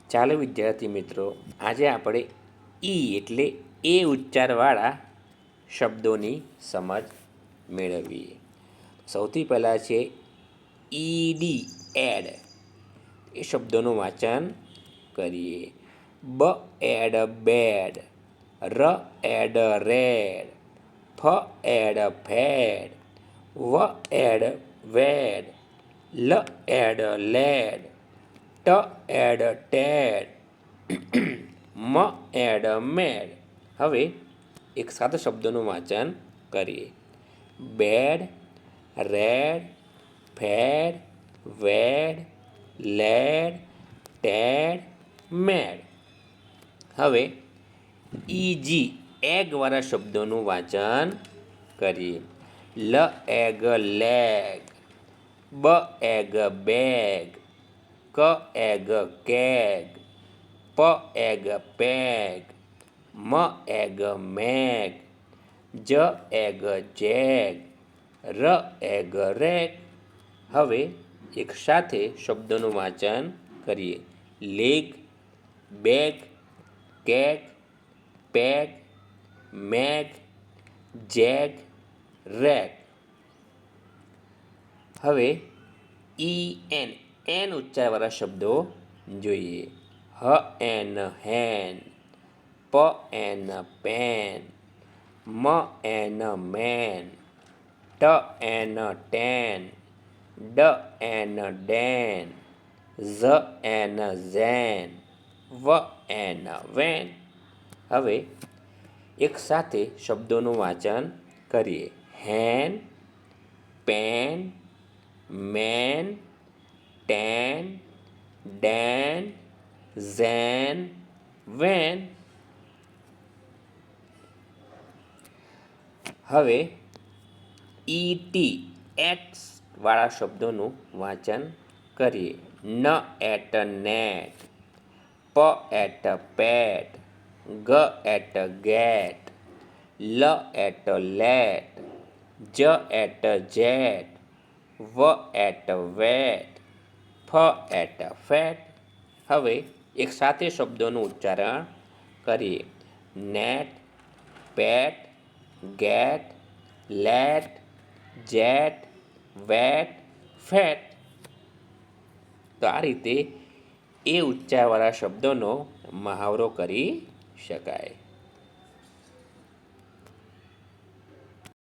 ચાલો વિદ્યાર્થી મિત્રો, આજે આપણે ઈ એટલે એ ઉચ્ચારવાળા શબ્દોની સમજ મેળવીએ. સૌથી પહેલાં છે ઈડી, એડ. એ શબ્દોનું વાંચન કરીએ. બ એડ બેડ, ર એડ રેડ, ફ એડ ફેડ, વ એડ વેડ, લ એડ લેડ, ટ એડ ટેડ, મ એડ મેડ. હવે એક સાથે શબ્દોનું વાંચન કરીએ. બેડ, રેડ, ફેડ, વેડ, લેડ, ટેડ, મેડ. હવે ઈજી, એગવાળા શબ્દોનું વાંચન કરીએ. લ એગ લેગ, બ એગ બેગ, ક એગ કેગ, પ એગ પેગ, મ એગ મેગ, જ એગ જેગ, ર એગ રેગ. હવે એક સાથે શબ્દોનું વાંચન કરીએ. લેગ, બેગ, કેગ, પેગ, મેગ, જેગ, રેગ. હવે એન ઉચ્ચારવાળા શબ્દો જોઈએ. હ એન હેન, પ એન પેન, મ એન મેન, ટ એન ટેન, ડ એન ડેન, ઝ એન ઝેન, વ એન વેન. હવે એક સાથે શબ્દોનું વાંચન કરીએ. હેન, પેન, મેન, ટેન, ડેન, ઝેન, વેન. હવે ઈટી, એક્સ વાળા શબ્દોનું વાંચન કરીએ. ન એટ નેટ, પ એટ પેટ, ગ એટ ગેટ, લ એટ લેટ, જ એટ જેટ, વ એટ વેટ, ફ એટ ફેટ. હવે એક સાથે શબ્દોનું ઉચ્ચારણ કરીએ. Net, pet, get, let, jet, wet, fat. તો આ રીતે એ ઉચ્ચારવાળા શબ્દોનો મહાવરો કરી શકાય.